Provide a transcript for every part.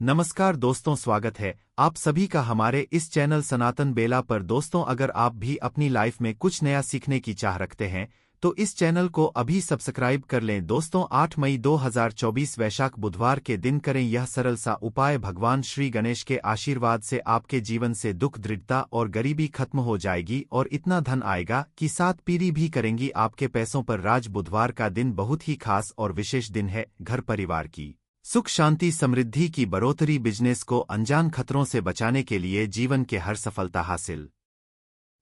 नमस्कार दोस्तों, स्वागत है आप सभी का हमारे इस चैनल सनातन बेला पर। दोस्तों, अगर आप भी अपनी लाइफ में कुछ नया सीखने की चाह रखते हैं तो इस चैनल को अभी सब्सक्राइब कर लें। दोस्तों, 8 मई 2024 वैशाख बुधवार के दिन करें यह सरल सा उपाय। भगवान श्री गणेश के आशीर्वाद से आपके जीवन से दुख, दृढ़ता और गरीबी खत्म हो जाएगी और इतना धन आएगा कि 7 पीढ़ी भी करेंगी आपके पैसों पर राज। बुधवार का दिन बहुत ही खास और विशेष दिन है। घर परिवार की सुख, शांति, समृद्धि की बढ़ोतरी, बिजनेस को अनजान खतरों से बचाने के लिए, जीवन के हर सफलता हासिल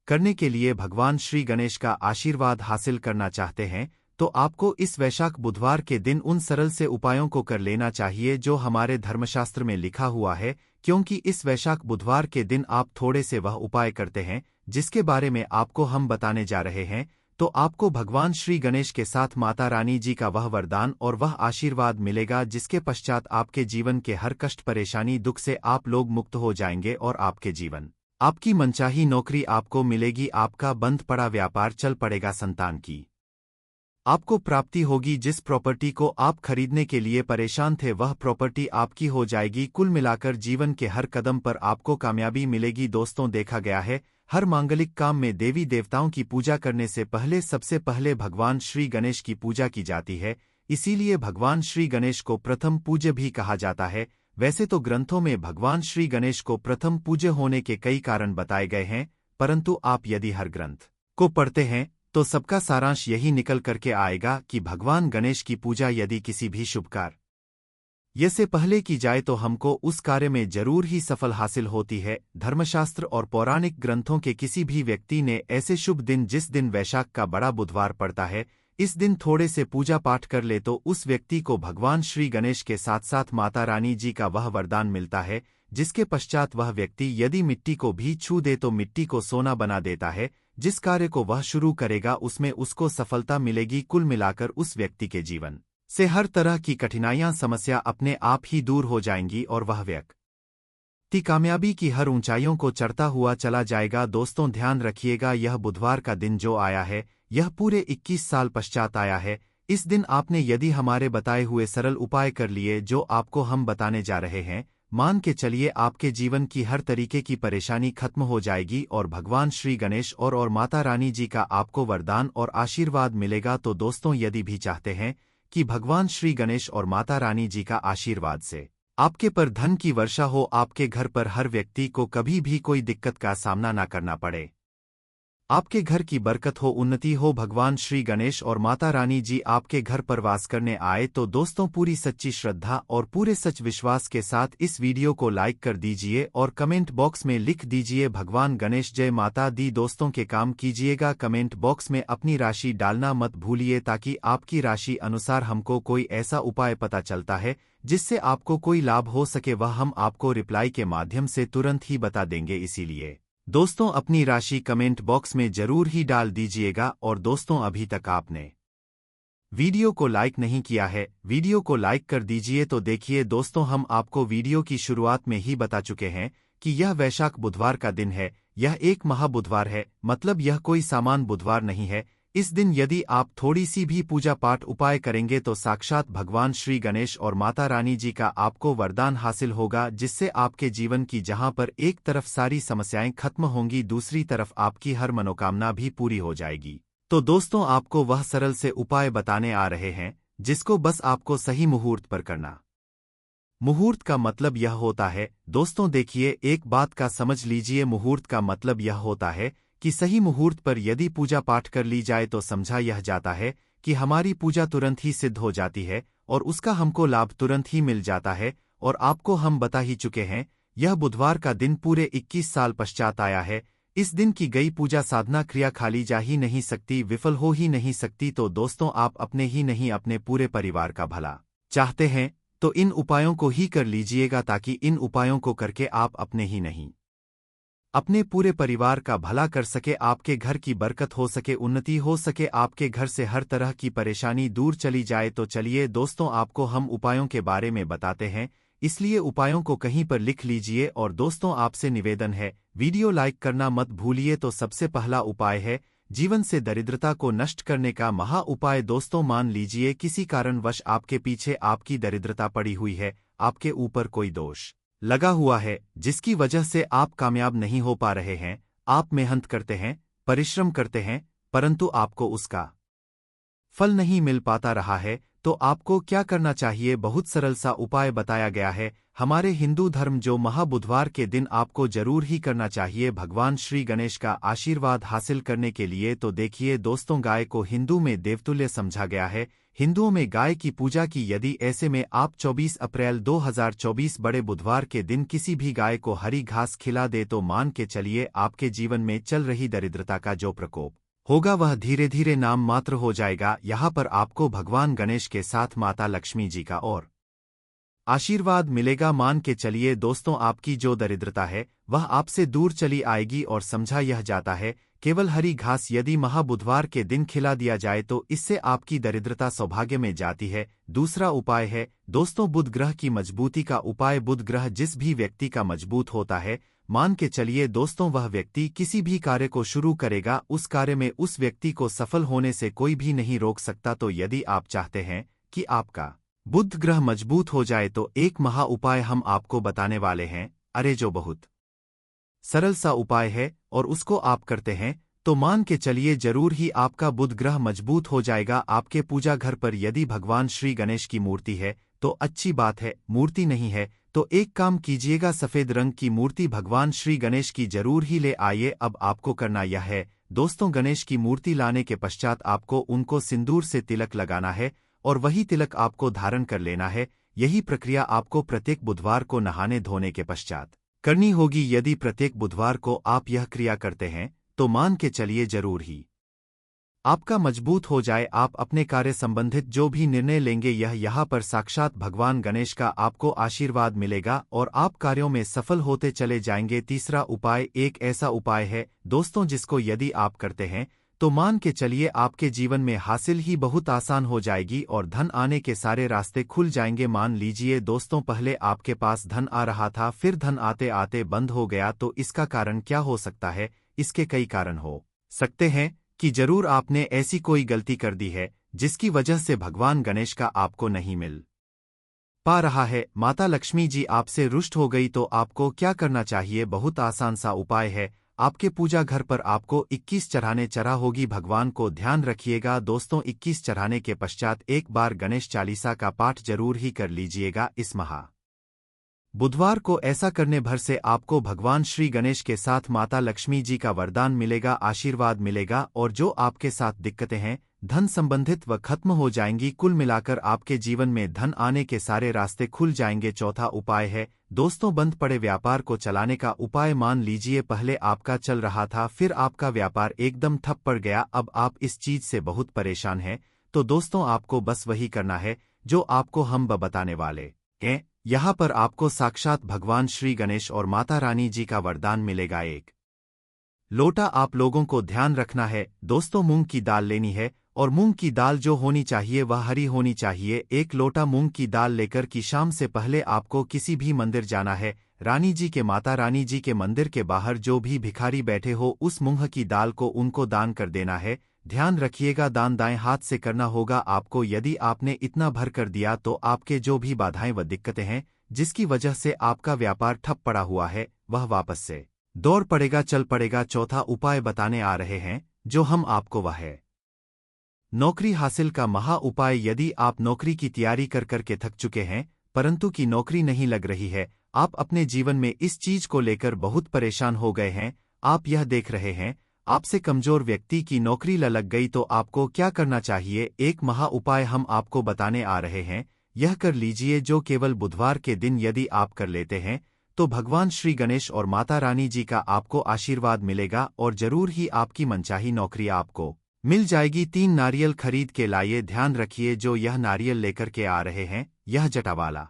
करने के लिए भगवान श्री गणेश का आशीर्वाद हासिल करना चाहते हैं तो आपको इस वैशाख बुधवार के दिन उन सरल से उपायों को कर लेना चाहिए जो हमारे धर्मशास्त्र में लिखा हुआ है। क्योंकि इस वैशाख बुधवार के दिन आप थोड़े से वह उपाय करते हैं जिसके बारे में आपको हम बताने जा रहे हैं, तो आपको भगवान श्री गणेश के साथ माता रानी जी का वह वरदान और वह आशीर्वाद मिलेगा जिसके पश्चात आपके जीवन के हर कष्ट, परेशानी, दुख से आप लोग मुक्त हो जाएंगे और आपके जीवन, आपकी मनचाही नौकरी आपको मिलेगी, आपका बंद पड़ा व्यापार चल पड़ेगा, संतान की आपको प्राप्ति होगी, जिस प्रॉपर्टी को आप खरीदने के लिए परेशान थे वह प्रॉपर्टी आपकी हो जाएगी। कुल मिलाकर जीवन के हर कदम पर आपको कामयाबी मिलेगी। दोस्तों, देखा गया है हर मांगलिक काम में देवी देवताओं की पूजा करने से पहले सबसे पहले भगवान श्री गणेश की पूजा की जाती है। इसीलिए भगवान श्री गणेश को प्रथम पूज्य भी कहा जाता है। वैसे तो ग्रंथों में भगवान श्री गणेश को प्रथम पूज्य होने के कई कारण बताए गए हैं, परंतु आप यदि हर ग्रंथ को पढ़ते हैं तो सबका सारांश यही निकल करके आएगा कि भगवान गणेश की पूजा यदि किसी भी शुभ कार्य से पहले की जाए तो हमको उस कार्य में जरूर ही सफल हासिल होती है। धर्मशास्त्र और पौराणिक ग्रंथों के किसी भी व्यक्ति ने ऐसे शुभ दिन, जिस दिन वैशाख का बड़ा बुधवार पड़ता है, इस दिन थोड़े से पूजा पाठ कर ले तो उस व्यक्ति को भगवान श्री गणेश के साथ साथ माता रानी जी का वह वरदान मिलता है, जिसके पश्चात वह व्यक्ति यदि मिट्टी को भी छू दे तो मिट्टी को सोना बना देता है। जिस कार्य को वह शुरू करेगा उसमें उसको सफलता मिलेगी। कुल मिलाकर उस व्यक्ति के जीवन से हर तरह की कठिनाइयां, समस्या अपने आप ही दूर हो जाएंगी और वह व्यक्ति कामयाबी की हर ऊंचाइयों को चढ़ता हुआ चला जाएगा। दोस्तों, ध्यान रखिएगा, यह बुधवार का दिन जो आया है यह पूरे 21 साल पश्चात आया है। इस दिन आपने यदि हमारे बताए हुए सरल उपाय कर लिए जो आपको हम बताने जा रहे हैं, मान के चलिए आपके जीवन की हर तरीके की परेशानी खत्म हो जाएगी और भगवान श्री गणेश और माता रानी जी का आपको वरदान और आशीर्वाद मिलेगा। तो दोस्तों, यदि भी चाहते हैं कि भगवान श्री गणेश और माता रानी जी का आशीर्वाद से आपके पर धन की वर्षा हो, आपके घर पर हर व्यक्ति को कभी भी कोई दिक्कत का सामना ना करना पड़े, आपके घर की बरकत हो, उन्नति हो, भगवान श्री गणेश और माता रानी जी आपके घर पर वास करने आए, तो दोस्तों पूरी सच्ची श्रद्धा और पूरे सच विश्वास के साथ इस वीडियो को लाइक कर दीजिए और कमेंट बॉक्स में लिख दीजिए भगवान गणेश जय माता दी। दोस्तों के काम कीजिएगा, कमेंट बॉक्स में अपनी राशि डालना मत भूलिए ताकि आपकी राशि अनुसार हमको कोई ऐसा उपाय पता चलता है जिससे आपको कोई लाभ हो सके, वह हम आपको रिप्लाई के माध्यम से तुरंत ही बता देंगे। इसीलिए दोस्तों अपनी राशि कमेंट बॉक्स में जरूर ही डाल दीजिएगा। और दोस्तों, अभी तक आपने वीडियो को लाइक नहीं किया है, वीडियो को लाइक कर दीजिए। तो देखिए दोस्तों, हम आपको वीडियो की शुरुआत में ही बता चुके हैं कि यह वैशाख बुधवार का दिन है। यह एक महाबुधवार है, मतलब यह कोई सामान्य बुधवार नहीं है। इस दिन यदि आप थोड़ी सी भी पूजा पाठ उपाय करेंगे तो साक्षात भगवान श्री गणेश और माता रानी जी का आपको वरदान हासिल होगा, जिससे आपके जीवन की जहां पर एक तरफ सारी समस्याएं खत्म होंगी, दूसरी तरफ आपकी हर मनोकामना भी पूरी हो जाएगी। तो दोस्तों, आपको वह सरल से उपाय बताने आ रहे हैं जिसको बस आपको सही मुहूर्त पर करना। मुहूर्त का मतलब यह होता है, दोस्तों देखिए, एक बात का समझ लीजिए, मुहूर्त का मतलब यह होता है कि सही मुहूर्त पर यदि पूजा पाठ कर ली जाए तो समझा यह जाता है कि हमारी पूजा तुरंत ही सिद्ध हो जाती है और उसका हमको लाभ तुरंत ही मिल जाता है। और आपको हम बता ही चुके हैं, यह बुधवार का दिन पूरे 21 साल पश्चात आया है। इस दिन की गई पूजा साधना क्रिया खाली जा ही नहीं सकती, विफल हो ही नहीं सकती। तो दोस्तों, आप अपने ही नहीं अपने पूरे परिवार का भला चाहते हैं तो इन उपायों को ही कर लीजिएगा, ताकि इन उपायों को करके आप अपने ही नहीं अपने पूरे परिवार का भला कर सके, आपके घर की बरकत हो सके, उन्नति हो सके, आपके घर से हर तरह की परेशानी दूर चली जाए। तो चलिए दोस्तों, आपको हम उपायों के बारे में बताते हैं, इसलिए उपायों को कहीं पर लिख लीजिए। और दोस्तों, आपसे निवेदन है, वीडियो लाइक करना मत भूलिए। तो सबसे पहला उपाय है जीवन से दरिद्रता को नष्ट करने का महा उपाय। दोस्तों, मान लीजिए किसी कारणवश आपके पीछे आपकी दरिद्रता पड़ी हुई है, आपके ऊपर कोई दोष लगा हुआ है जिसकी वजह से आप कामयाब नहीं हो पा रहे हैं। आप मेहनत करते हैं, परिश्रम करते हैं, परंतु आपको उसका फल नहीं मिल पाता रहा है। तो आपको क्या करना चाहिए? बहुत सरल सा उपाय बताया गया है हमारे हिंदू धर्म, जो महाबुधवार के दिन आपको जरूर ही करना चाहिए भगवान श्री गणेश का आशीर्वाद हासिल करने के लिए। तो देखिए दोस्तों, गाय को हिंदू में देवतुल्य समझा गया है। हिंदुओं में गाय की पूजा की, यदि ऐसे में आप 24 अप्रैल 2024 बड़े बुधवार के दिन किसी भी गाय को हरी घास खिला दे तो मान के चलिए आपके जीवन में चल रही दरिद्रता का जो प्रकोप होगा वह धीरे धीरे नाम मात्र हो जाएगा। यहाँ पर आपको भगवान गणेश के साथ माता लक्ष्मी जी का और आशीर्वाद मिलेगा। मान के चलिए दोस्तों, आपकी जो दरिद्रता है वह आपसे दूर चली आएगी। और समझा यह जाता है केवल हरी घास यदि महाबुधवार के दिन खिला दिया जाए तो इससे आपकी दरिद्रता सौभाग्य में जाती है। दूसरा उपाय है दोस्तों बुध ग्रह की मजबूती का उपाय। बुध ग्रह जिस भी व्यक्ति का मजबूत होता है, मान के चलिए दोस्तों वह व्यक्ति किसी भी कार्य को शुरू करेगा, उस कार्य में उस व्यक्ति को सफल होने से कोई भी नहीं रोक सकता। तो यदि आप चाहते हैं कि आपका बुध ग्रह मजबूत हो जाए तो एक महा उपाय हम आपको बताने वाले हैं। अरे जो बहुत सरल सा उपाय है और उसको आप करते हैं तो मान के चलिए जरूर ही आपका बुध ग्रह मजबूत हो जाएगा। आपके पूजा घर पर यदि भगवान श्री गणेश की मूर्ति है तो अच्छी बात है, मूर्ति नहीं है तो एक काम कीजिएगा, सफेद रंग की मूर्ति भगवान श्री गणेश की जरूर ही ले आइए। अब आपको करना यह है दोस्तों, गणेश की मूर्ति लाने के पश्चात आपको उनको सिंदूर से तिलक लगाना है और वही तिलक आपको धारण कर लेना है। यही प्रक्रिया आपको प्रत्येक बुधवार को नहाने धोने के पश्चात करनी होगी। यदि प्रत्येक बुधवार को आप यह क्रिया करते हैं तो मान के चलिए जरूर ही आपका मजबूत हो जाए। आप अपने कार्य संबंधित जो भी निर्णय लेंगे यह यहाँ पर साक्षात भगवान गणेश का आपको आशीर्वाद मिलेगा और आप कार्यों में सफल होते चले जाएंगे। तीसरा उपाय एक ऐसा उपाय है दोस्तों जिसको यदि आप करते हैं तो मान के चलिए आपके जीवन में हासिल ही बहुत आसान हो जाएगी और धन आने के सारे रास्ते खुल जाएंगे। मान लीजिए दोस्तों, पहले आपके पास धन आ रहा था, फिर धन आते आते बंद हो गया, तो इसका कारण क्या हो सकता है? इसके कई कारण हो सकते हैं कि जरूर आपने ऐसी कोई गलती कर दी है जिसकी वजह से भगवान गणेश का आपको नहीं मिल पा रहा है। माता लक्ष्मी जी आपसे रुष्ट हो गई तो आपको क्या करना चाहिए? बहुत आसान सा उपाय है। आपके पूजा घर पर आपको 21 चढ़ाने चढ़ा होगी भगवान को। ध्यान रखिएगा दोस्तों, 21 चढ़ाने के पश्चात एक बार गणेश चालीसा का पाठ जरूर ही कर लीजिएगा। इस महा बुधवार को ऐसा करने भर से आपको भगवान श्री गणेश के साथ माता लक्ष्मी जी का वरदान मिलेगा, आशीर्वाद मिलेगा और जो आपके साथ दिक्कतें हैं धन संबंधित वह खत्म हो जाएंगी। कुल मिलाकर आपके जीवन में धन आने के सारे रास्ते खुल जाएंगे। चौथा उपाय है दोस्तों बंद पड़े व्यापार को चलाने का उपाय। मान लीजिए पहले आपका चल रहा था, फिर आपका व्यापार एकदम ठप पड़ गया, अब आप इस चीज से बहुत परेशान हैं। तो दोस्तों आपको बस वही करना है जो आपको हम बताने वाले हैं। यहाँ पर आपको साक्षात भगवान श्री गणेश और माता रानी जी का वरदान मिलेगा। एक लोटा आप लोगों को ध्यान रखना है दोस्तों, मूंग की दाल लेनी है और मूंग की दाल जो होनी चाहिए वह हरी होनी चाहिए। एक लोटा मूंग की दाल लेकर की शाम से पहले आपको किसी भी मंदिर जाना है। रानी जी के, माता रानी जी के मंदिर के बाहर जो भी भिखारी बैठे हो उस मूंग की दाल को उनको दान कर देना है। ध्यान रखिएगा दान दाएं हाथ से करना होगा आपको। यदि आपने इतना भर कर दिया तो आपके जो भी बाधाएं व दिक्कतें हैं जिसकी वजह से आपका व्यापार ठप पड़ा हुआ है वह वापस से दौड़ पड़ेगा, चल पड़ेगा। चौथा उपाय बताने आ रहे हैं जो हम आपको, वह है नौकरी हासिल का महा उपाय। यदि आप नौकरी की तैयारी कर करके थक चुके हैं परंतु की नौकरी नहीं लग रही है, आप अपने जीवन में इस चीज को लेकर बहुत परेशान हो गए हैं, आप यह देख रहे हैं आपसे कमजोर व्यक्ति की नौकरी लग गई, तो आपको क्या करना चाहिए? एक महा उपाय हम आपको बताने आ रहे हैं, यह कर लीजिए जो केवल बुधवार के दिन यदि आप कर लेते हैं तो भगवान श्री गणेश और माता रानी जी का आपको आशीर्वाद मिलेगा और जरूर ही आपकी मनचाही नौकरी आपको मिल जाएगी। 3 नारियल खरीद के लाइए। ध्यान रखिए जो यह नारियल लेकर के आ रहे हैं यह जटा वाला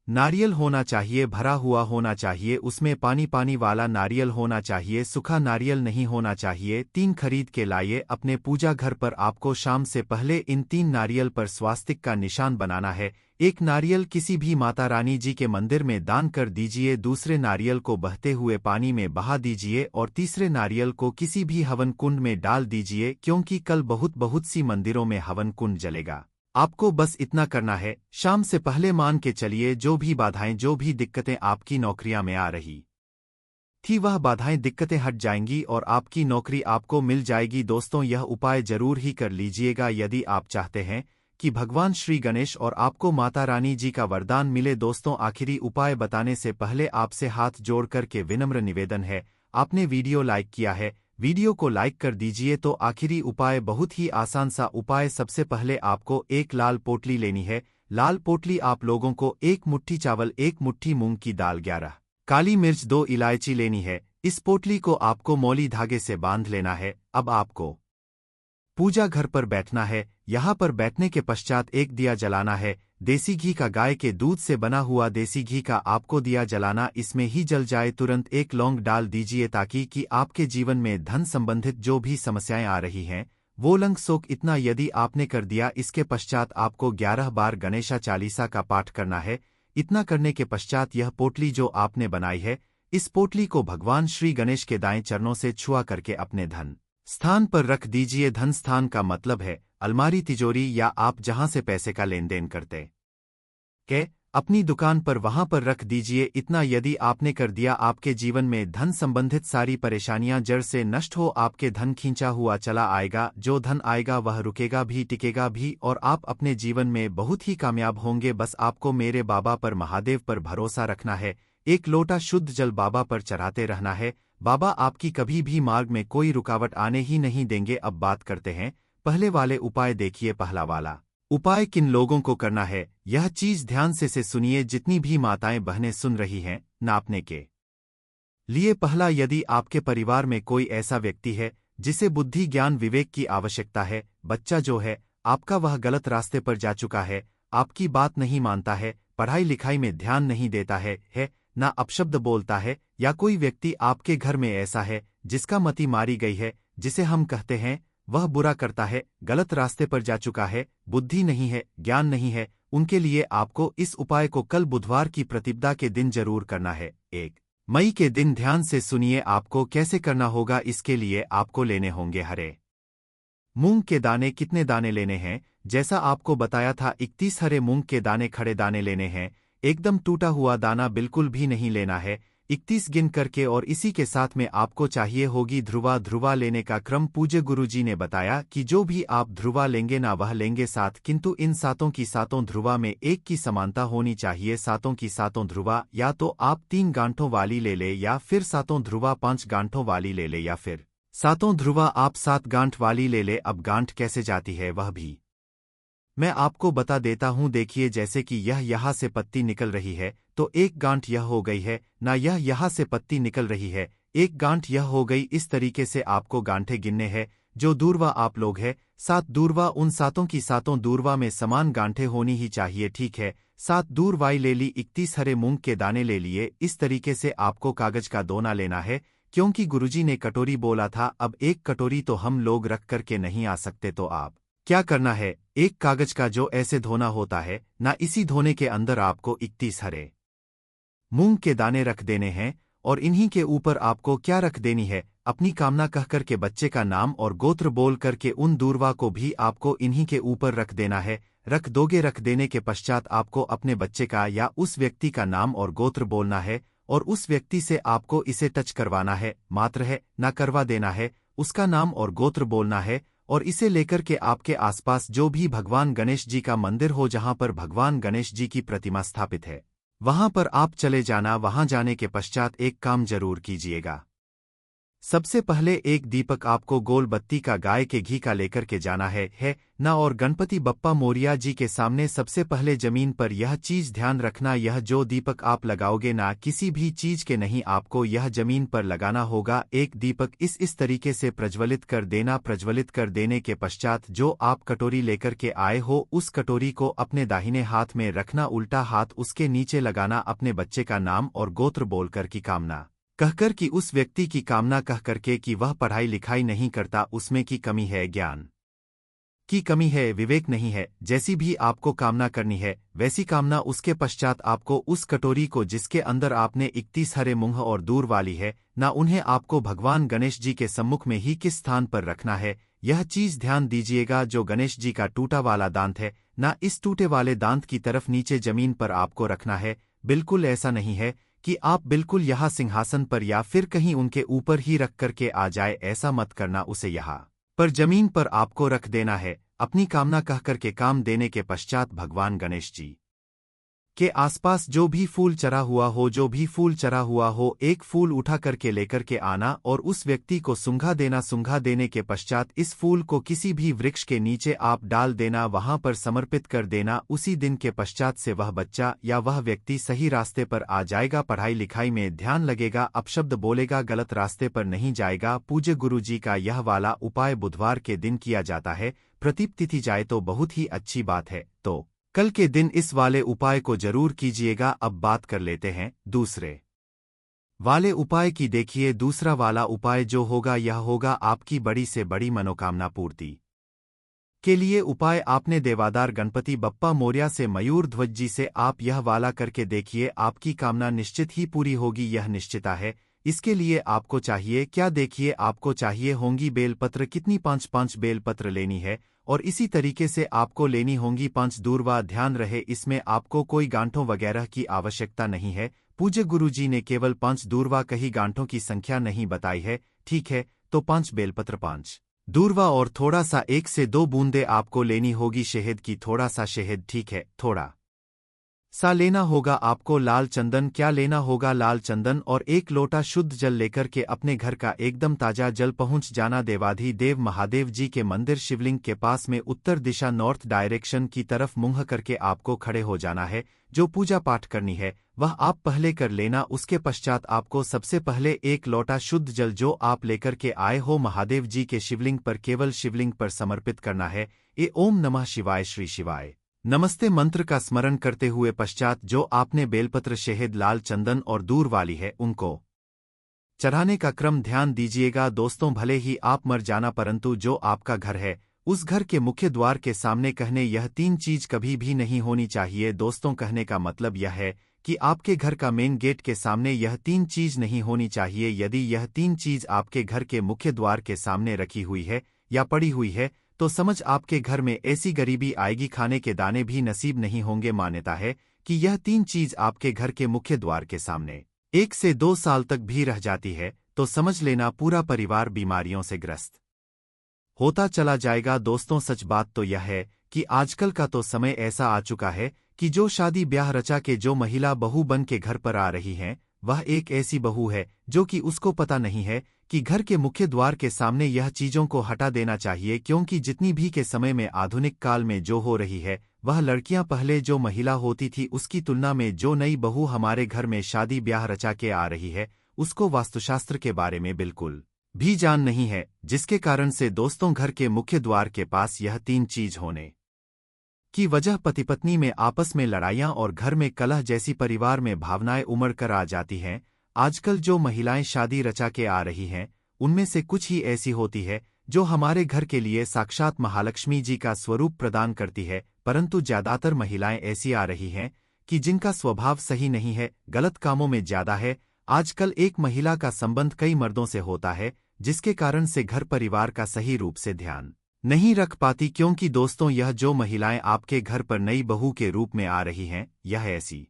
नारियल होना चाहिए, भरा हुआ होना चाहिए, उसमें पानी पानी वाला नारियल होना चाहिए, सूखा नारियल नहीं होना चाहिए। 3 खरीद के लाइए। अपने पूजा घर पर आपको शाम से पहले इन 3 नारियल पर स्वास्तिक का निशान बनाना है। एक नारियल किसी भी माता रानी जी के मंदिर में दान कर दीजिए, दूसरे नारियल को बहते हुए पानी में बहा दीजिए और तीसरे नारियल को किसी भी हवन कुंड में डाल दीजिए, क्योंकि कल बहुत सी मंदिरों में हवन कुंड जलेगा। आपको बस इतना करना है, शाम से पहले मान के चलिए जो भी बाधाएं जो भी दिक्कतें आपकी नौकरियां में आ रही थी वह बाधाएं दिक्कतें हट जाएंगी और आपकी नौकरी आपको मिल जाएगी। दोस्तों यह उपाय जरूर ही कर लीजिएगा यदि आप चाहते हैं कि भगवान श्री गणेश और आपको माता रानी जी का वरदान मिले। दोस्तों आखिरी उपाय बताने से पहले आपसे हाथ जोड़कर के विनम्र निवेदन है, आपने वीडियो लाइक किया है, वीडियो को लाइक कर दीजिए। तो आखिरी उपाय बहुत ही आसान सा उपाय। सबसे पहले आपको एक लाल पोटली लेनी है। लाल पोटली आप लोगों को 1 मुट्ठी चावल, 1 मुट्ठी मूंग की दाल, 11 काली मिर्च, 2 इलायची लेनी है। इस पोटली को आपको मौली धागे से बांध लेना है। अब आपको पूजा घर पर बैठना है। यहाँ पर बैठने के पश्चात एक दिया जलाना है। देसी घी का, गाय के दूध से बना हुआ देसी घी का आपको दिया जलाना, इसमें ही जल जाए। तुरंत 1 लौंग डाल दीजिए ताकि कि आपके जीवन में धन संबंधित जो भी समस्याएं आ रही हैं वो लंघ सोक। इतना यदि आपने कर दिया, इसके पश्चात आपको 11 बार गणेशा चालीसा का पाठ करना है। इतना करने के पश्चात यह पोटली जो आपने बनाई है, इस पोटली को भगवान श्री गणेश के दाएं चरणों से छुआ करके अपने धन स्थान पर रख दीजिए। धन स्थान का मतलब है अलमारी, तिजोरी या आप जहां से पैसे का लेन देन करते के अपनी दुकान पर, वहां पर रख दीजिए। इतना यदि आपने कर दिया, आपके जीवन में धन संबंधित सारी परेशानियां जड़ से नष्ट हो, आपके धन खींचा हुआ चला आएगा। जो धन आएगा वह रुकेगा भी, टिकेगा भी और आप अपने जीवन में बहुत ही कामयाब होंगे। बस आपको मेरे बाबा पर, महादेव पर भरोसा रखना है। 1 लोटा शुद्ध जल बाबा पर चढ़ाते रहना है। बाबा आपकी कभी भी मार्ग में कोई रुकावट आने ही नहीं देंगे। अब बात करते हैं पहले वाले उपाय। देखिए पहला वाला उपाय किन लोगों को करना है, यह चीज ध्यान से सुनिए। जितनी भी माताएं बहनें सुन रही हैं, नापने के लिए पहला, यदि आपके परिवार में कोई ऐसा व्यक्ति है जिसे बुद्धि, ज्ञान, विवेक की आवश्यकता है, बच्चा जो है आपका वह गलत रास्ते पर जा चुका है, आपकी बात नहीं मानता है, पढ़ाई लिखाई में ध्यान नहीं देता है ना अपशब्द बोलता है, या कोई व्यक्ति आपके घर में ऐसा है जिसका मति मारी गई है, जिसे हम कहते हैं वह बुरा करता है, गलत रास्ते पर जा चुका है, बुद्धि नहीं है, ज्ञान नहीं है, उनके लिए आपको इस उपाय को कल बुधवार की प्रतिपदा के दिन जरूर करना है। 1 मई के दिन। ध्यान से सुनिए आपको कैसे करना होगा। इसके लिए आपको लेने होंगे हरे मूंग के दाने। कितने दाने लेने हैं, जैसा आपको बताया था 31 हरे मूंग के दाने, खड़े दाने लेने हैं। एकदम टूटा हुआ दाना बिल्कुल भी नहीं लेना है, 31 गिन करके। और इसी के साथ में आपको चाहिए होगी ध्रुवा। ध्रुवा लेने का क्रम पूज्य गुरुजी ने बताया कि जो भी आप ध्रुवा लेंगे ना वह लेंगे 7, किंतु इन 7 की 7 ध्रुवा में एक की समानता होनी चाहिए। 7 की 7 ध्रुवा या तो आप 3 गांठों वाली ले ले, या फिर 7 ध्रुवा 5 गांठों वाली ले ले, या फिर 7 ध्रुवा आप 7 गांठ वाली ले ले। अब गांठ कैसे जाती है वह भी मैं आपको बता देता हूं। देखिए जैसे कि यह यहाँ से पत्ती निकल रही है तो एक गांठ यह हो गई है ना, यह यहाँ से पत्ती निकल रही है, एक गांठ यह हो गई। इस तरीके से आपको गांठें गिनने हैं। जो दूरवा आप लोग हैं 7 दूरवा, उन 7 की 7 दूरवा में समान गांठें होनी ही चाहिए, ठीक है। 7 दूरवाई ले ली, 31 हरे मूंग के दाने ले लिए। इस तरीके से आपको कागज का दोना लेना है, क्योंकि गुरुजी ने कटोरी बोला था। अब 1 कटोरी तो हम लोग रख करके नहीं आ सकते, तो आप क्या करना है, एक कागज का जो ऐसे धोना होता है ना, इसी धोने के अंदर आपको 31 हरे मूंग के दाने रख देने हैं। और इन्हीं के ऊपर आपको क्या रख देनी है, अपनी कामना कह करके बच्चे का नाम और गोत्र बोल करके उन दूरवा को भी आपको इन्हीं के ऊपर रख देना है। रख दोगे, रख देने के पश्चात आपको अपने बच्चे का या उस व्यक्ति का नाम और गोत्र बोलना है, और उस व्यक्ति से आपको इसे टच करवाना है, मात्र है ना करवा देना है। उसका नाम और गोत्र बोलना है, और इसे लेकर के आपके आसपास जो भी भगवान गणेश जी का मंदिर हो, जहां पर भगवान गणेश जी की प्रतिमा स्थापित है, वहां पर आप चले जाना। वहां जाने के पश्चात एक काम जरूर कीजिएगा। सबसे पहले एक दीपक आपको गोल बत्ती का, गाय के घी का लेकर के जाना है ना, और गणपति बप्पा मोरिया जी के सामने सबसे पहले जमीन पर यह चीज ध्यान रखना, यह जो दीपक आप लगाओगे ना, किसी भी चीज के नहीं, आपको यह जमीन पर लगाना होगा। एक दीपक इस तरीके से प्रज्वलित कर देना। प्रज्वलित कर देने के पश्चात जो आप कटोरी लेकर के आए हो, उस कटोरी को अपने दाहिने हाथ में रखना, उल्टा हाथ उसके नीचे लगाना। अपने बच्चे का नाम और गोत्र बोलकर की कामना कहकर कि उस व्यक्ति की कामना कह करके कि वह पढ़ाई लिखाई नहीं करता, उसमें की कमी है, ज्ञान की कमी है, विवेक नहीं है, जैसी भी आपको कामना करनी है वैसी कामना। उसके पश्चात आपको उस कटोरी को जिसके अंदर आपने 31 हरे मूंग और दूर वाली है ना, उन्हें आपको भगवान गणेश जी के सम्मुख में ही किस स्थान पर रखना है, यह चीज ध्यान दीजिएगा। जो गणेश जी का टूटा वाला दांत है ना इस टूटे वाले दांत की तरफ नीचे जमीन पर आपको रखना है। बिल्कुल ऐसा नहीं है कि आप बिल्कुल यहाँ सिंहासन पर या फिर कहीं उनके ऊपर ही रख करके आ जाए, ऐसा मत करना। उसे यहाँ पर जमीन पर आपको रख देना है। अपनी कामना कह करके काम देने के पश्चात भगवान गणेश जी के आसपास जो भी फूल चढ़ा हुआ हो, एक फूल उठा करके लेकर के आना और उस व्यक्ति को सूंघा देना। सूंघा देने के पश्चात इस फूल को किसी भी वृक्ष के नीचे आप डाल देना, वहां पर समर्पित कर देना। उसी दिन के पश्चात से वह बच्चा या वह व्यक्ति सही रास्ते पर आ जाएगा, पढ़ाई लिखाई में ध्यान लगेगा, अपशब्द बोलेगा, गलत रास्ते पर नहीं जाएगा। पूज्य गुरु जी का यह वाला उपाय बुधवार के दिन किया जाता है। प्रतीप तिथि जाए तो बहुत ही अच्छी बात है, तो कल के दिन इस वाले उपाय को जरूर कीजिएगा। अब बात कर लेते हैं दूसरे वाले उपाय की। देखिए, दूसरा वाला उपाय जो होगा यह होगा आपकी बड़ी से बड़ी मनोकामना पूर्ति के लिए उपाय। आपने देवादार गणपति बप्पा मोरया से, मयूर ध्वज जी से आप यह वाला करके देखिए, आपकी कामना निश्चित ही पूरी होगी, यह निश्चिता है। इसके लिए आपको चाहिए क्या? देखिए, आपको चाहिए होंगी बेलपत्र। कितनी? 5 बेलपत्र लेनी है और इसी तरीके से आपको लेनी होंगी 5 दूर्वा। ध्यान रहे, इसमें आपको कोई गांठों वगैरह की आवश्यकता नहीं है। पूज्य गुरु जी ने केवल 5 दूर्वा कही, गांठों की संख्या नहीं बताई है। ठीक है, तो 5 बेलपत्र, 5 दूर्वा और थोड़ा सा 1 से 2 बूंदे आपको लेनी होगी शहद की, थोड़ा सा शहद। ठीक है, थोड़ा सा लेना होगा आपको लाल चंदन। क्या लेना होगा? लाल चंदन और 1 लोटा शुद्ध जल लेकर के अपने घर का एकदम ताजा जल पहुंच जाना देवाधिदेव महादेव जी के मंदिर शिवलिंग के पास में, उत्तर दिशा नॉर्थ डायरेक्शन की तरफ मुंह करके आपको खड़े हो जाना है। जो पूजा पाठ करनी है वह आप पहले कर लेना। उसके पश्चात आपको सबसे पहले 1 लोटा शुद्ध जल जो आप लेकर के आए हो महादेव जी के शिवलिंग पर, केवल शिवलिंग पर समर्पित करना है। ये ओम नमः शिवाय श्री शिवाय नमस्ते मंत्र का स्मरण करते हुए पश्चात जो आपने बेलपत्र, शहद, लाल चंदन और दूर वाली है उनको चढ़ाने का क्रम ध्यान दीजिएगा। दोस्तों, भले ही आप मर जाना परंतु जो आपका घर है उस घर के मुख्य द्वार के सामने कहने यह 3 चीज कभी भी नहीं होनी चाहिए। दोस्तों, कहने का मतलब यह है कि आपके घर का मेन गेट के सामने यह 3 चीज नहीं होनी चाहिए। यदि यह 3 चीज आपके घर के मुख्य द्वार के सामने रखी हुई है या पड़ी हुई है तो समझ आपके घर में ऐसी गरीबी आएगी, खाने के दाने भी नसीब नहीं होंगे। मान्यता है कि यह 3 चीज आपके घर के मुख्य द्वार के सामने 1 से 2 साल तक भी रह जाती है तो समझ लेना पूरा परिवार बीमारियों से ग्रस्त होता चला जाएगा। दोस्तों, सच बात तो यह है कि आजकल का तो समय ऐसा आ चुका है कि जो शादी ब्याह रचा के जो महिला बहू बन के घर पर आ रही हैं वह एक ऐसी बहू है जो कि उसको पता नहीं है कि घर के मुख्य द्वार के सामने यह चीजों को हटा देना चाहिए। क्योंकि जितनी भी के समय में आधुनिक काल में जो हो रही है वह लड़कियां पहले जो महिला होती थी उसकी तुलना में जो नई बहू हमारे घर में शादी ब्याह रचा के आ रही है उसको वास्तुशास्त्र के बारे में बिल्कुल भी जान नहीं है, जिसके कारण से दोस्तों घर के मुख्य द्वार के पास यह 3 चीज होने की वजह पति पत्नी में आपस में लड़ाइयां और घर में कलह जैसी परिवार में भावनाएं उमड़ कर आ जाती हैं। आजकल जो महिलाएं शादी रचा के आ रही हैं उनमें से कुछ ही ऐसी होती है जो हमारे घर के लिए साक्षात महालक्ष्मी जी का स्वरूप प्रदान करती है, परंतु ज्यादातर महिलाएं ऐसी आ रही हैं कि जिनका स्वभाव सही नहीं है, गलत कामों में ज्यादा है। आजकल एक महिला का संबंध कई मर्दों से होता है जिसके कारण से घर परिवार का सही रूप से ध्यान नहीं रख पाती। क्योंकि दोस्तों, यह जो महिलाएं आपके घर पर नई बहू के रूप में आ रही हैं यह ऐसी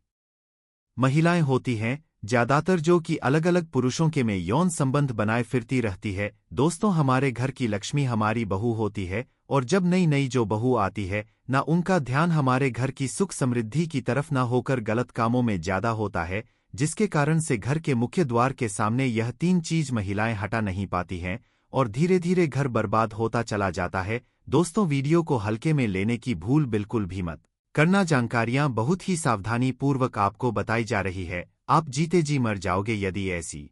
महिलाएं होती हैं ज्यादातर जो कि अलग अलग पुरुषों के में यौन संबंध बनाए फिरती रहती है। दोस्तों, हमारे घर की लक्ष्मी हमारी बहू होती है और जब नई नई जो बहू आती है ना उनका ध्यान हमारे घर की सुख समृद्धि की तरफ ना होकर गलत कामों में ज्यादा होता है, जिसके कारण से घर के मुख्य द्वार के सामने यह 3 चीज महिलाएं हटा नहीं पाती हैं और धीरे धीरे घर बर्बाद होता चला जाता है। दोस्तों, वीडियो को हल्के में लेने की भूल बिल्कुल भी मत करना। जानकारियां बहुत ही सावधानी पूर्वक आपको बताई जा रही है, आप जीते जी मर जाओगे यदि ऐसी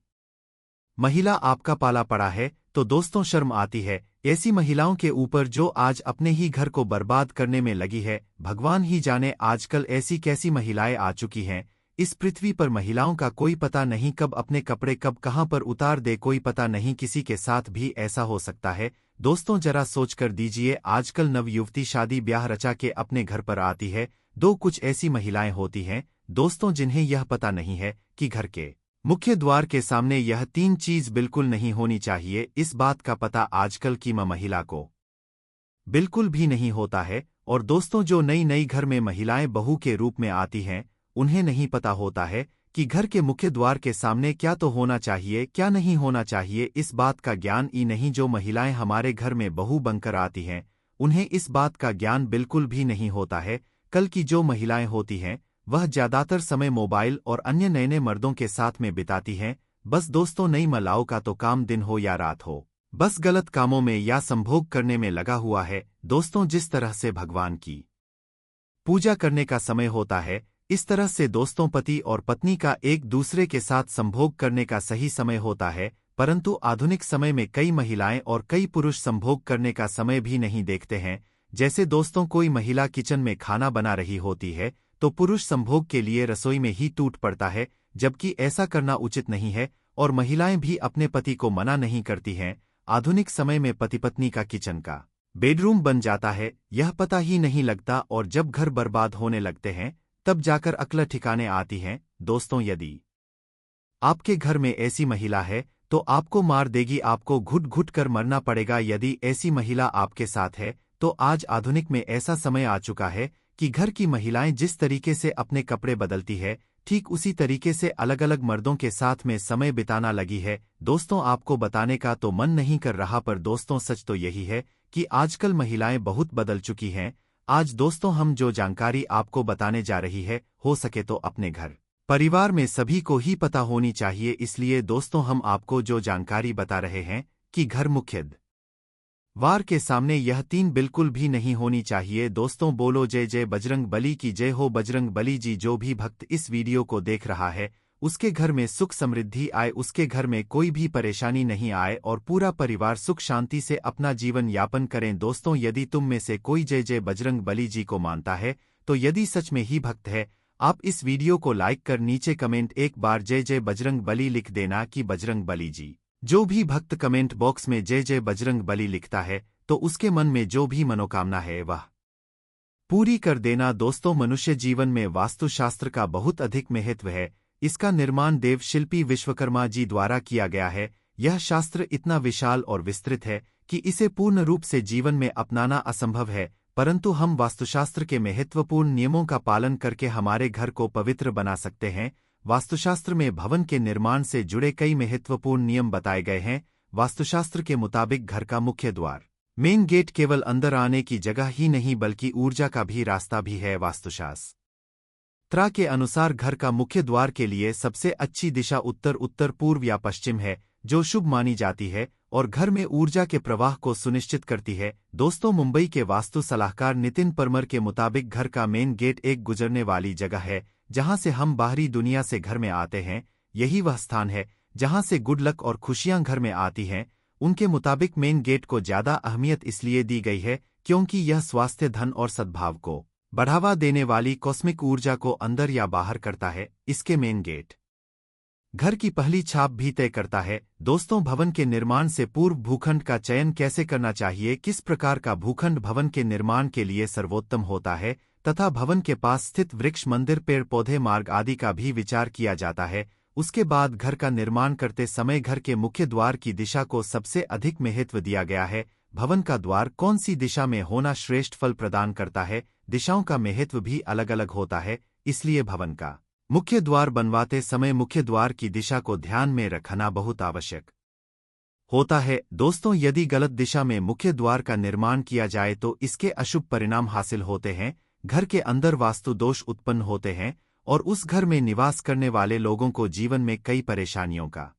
महिला आपका पाला पड़ा है तो। दोस्तों, शर्म आती है ऐसी महिलाओं के ऊपर जो आज अपने ही घर को बर्बाद करने में लगी है। भगवान ही जाने आजकल ऐसी कैसी महिलाएं आ चुकी हैं इस पृथ्वी पर। महिलाओं का कोई पता नहीं कब अपने कपड़े कब कहां पर उतार दे, कोई पता नहीं। किसी के साथ भी ऐसा हो सकता है। दोस्तों, जरा सोच कर दीजिए, आजकल नवयुवती शादी ब्याह रचा के अपने घर पर आती है। कुछ ऐसी महिलाएं होती हैं दोस्तों जिन्हें यह पता नहीं है कि घर के मुख्य द्वार के सामने यह 3 चीज बिल्कुल नहीं होनी चाहिए। इस बात का पता आजकल की महिला को बिल्कुल भी नहीं होता है और दोस्तों, जो नई नई घर में महिलाएं बहू के रूप में आती हैं, उन्हें नहीं पता होता है कि घर के मुख्य द्वार के सामने क्या तो होना चाहिए, क्या नहीं होना चाहिए। इस बात का ज्ञान ही नहीं। जो महिलाएं हमारे घर में बहू बनकर आती हैं, उन्हें इस बात का ज्ञान बिल्कुल भी नहीं होता है। कल की जो महिलाएं होती हैं, वह ज्यादातर समय मोबाइल और अन्य नए नए मर्दों के साथ में बिताती हैं। बस दोस्तों, नई महिलाओं का तो काम दिन हो या रात हो, बस गलत कामों में या संभोग करने में लगा हुआ है। दोस्तों, जिस तरह से भगवान की पूजा करने का समय होता है, इस तरह से दोस्तों पति और पत्नी का एक दूसरे के साथ संभोग करने का सही समय होता है। परंतु आधुनिक समय में कई महिलाएं और कई पुरुष संभोग करने का समय भी नहीं देखते हैं। जैसे दोस्तों, कोई महिला किचन में खाना बना रही होती है तो पुरुष संभोग के लिए रसोई में ही टूट पड़ता है, जबकि ऐसा करना उचित नहीं है और महिलाएं भी अपने पति को मना नहीं करती हैं। आधुनिक समय में पति पत्नी का किचन का बेडरूम बन जाता है, यह पता ही नहीं लगता, और जब घर बर्बाद होने लगते हैं तब जाकर अक्ल ठिकाने आती हैं। दोस्तों, यदि आपके घर में ऐसी महिला है तो आपको मार देगी, आपको घुट घुट कर मरना पड़ेगा। यदि ऐसी महिला आपके साथ है तो आज आधुनिक में ऐसा समय आ चुका है कि घर की महिलाएं जिस तरीके से अपने कपड़े बदलती है, ठीक उसी तरीके से अलग अलग मर्दों के साथ में समय बिताना लगी है। दोस्तों, आपको बताने का तो मन नहीं कर रहा, पर दोस्तों सच तो यही है कि आजकल महिलाएं बहुत बदल चुकी हैं। आज दोस्तों, हम जो जानकारी आपको बताने जा रही है, हो सके तो अपने घर परिवार में सभी को ही पता होनी चाहिए। इसलिए दोस्तों, हम आपको जो जानकारी बता रहे हैं कि घर मुख्य वार के सामने यह तीन बिल्कुल भी नहीं होनी चाहिए। दोस्तों, बोलो जय जय बजरंग बली की जय हो। बजरंग बली जी, जो भी भक्त इस वीडियो को देख रहा है, उसके घर में सुख समृद्धि आए, उसके घर में कोई भी परेशानी नहीं आए और पूरा परिवार सुख शांति से अपना जीवन यापन करें। दोस्तों, यदि तुम में से कोई जय जय बजरंग बली जी को मानता है, तो यदि सच में ही भक्त है, आप इस वीडियो को लाइक कर नीचे कमेंट एक बार जय जय बजरंग बली लिख देना कि बजरंग बली जी। जो भी भक्त कमेंट बॉक्स में जय जय बजरंग बली लिखता है तो उसके मन में जो भी मनोकामना है वह पूरी कर देना। दोस्तों, मनुष्य जीवन में वास्तुशास्त्र का बहुत अधिक महत्व है। इसका निर्माण देव शिल्पी विश्वकर्मा जी द्वारा किया गया है। यह शास्त्र इतना विशाल और विस्तृत है कि इसे पूर्ण रूप से जीवन में अपनाना असंभव है, परंतु हम वास्तुशास्त्र के महत्वपूर्ण नियमों का पालन करके हमारे घर को पवित्र बना सकते हैं। वास्तुशास्त्र में भवन के निर्माण से जुड़े कई महत्वपूर्ण नियम बताए गए हैं। वास्तुशास्त्र के मुताबिक घर का मुख्य द्वार मेन गेट केवल अंदर आने की जगह ही नहीं बल्कि ऊर्जा का भी रास्ता भी है। वास्तुशास्त्र के अनुसार घर का मुख्य द्वार के लिए सबसे अच्छी दिशा उत्तर, उत्तर पूर्व या पश्चिम है, जो शुभ मानी जाती है और घर में ऊर्जा के प्रवाह को सुनिश्चित करती है। दोस्तों, मुंबई के वास्तु सलाहकार नितिन परमर के मुताबिक घर का मेन गेट एक गुजरने वाली जगह है जहां से हम बाहरी दुनिया से घर में आते हैं। यही वह स्थान है जहां से गुड लक और खुशियां घर में आती हैं। उनके मुताबिक मेन गेट को ज्यादा अहमियत इसलिए दी गई है क्योंकि यह स्वास्थ्य, धन और सद्भाव को बढ़ावा देने वाली कॉस्मिक ऊर्जा को अंदर या बाहर करता है। इसके मेन गेट घर की पहली छाप भी तय करता है। दोस्तों, भवन के निर्माण से पूर्व भूखंड का चयन कैसे करना चाहिए, किस प्रकार का भूखंड भवन के निर्माण के लिए सर्वोत्तम होता है, तथा भवन के पास स्थित वृक्ष, मंदिर, पेड़ पौधे, मार्ग आदि का भी विचार किया जाता है। उसके बाद घर का निर्माण करते समय घर के मुख्य द्वार की दिशा को सबसे अधिक महत्व दिया गया है। भवन का द्वार कौन सी दिशा में होना श्रेष्ठ फल प्रदान करता है, दिशाओं का महत्व भी अलग अलग होता है। इसलिए भवन का मुख्य द्वार बनवाते समय मुख्य द्वार की दिशा को ध्यान में रखना बहुत आवश्यक होता है। दोस्तों, यदि गलत दिशा में मुख्य द्वार का निर्माण किया जाए तो इसके अशुभ परिणाम हासिल होते हैं। घर के अंदर वास्तु दोष उत्पन्न होते हैं और उस घर में निवास करने वाले लोगों को जीवन में कई परेशानियों का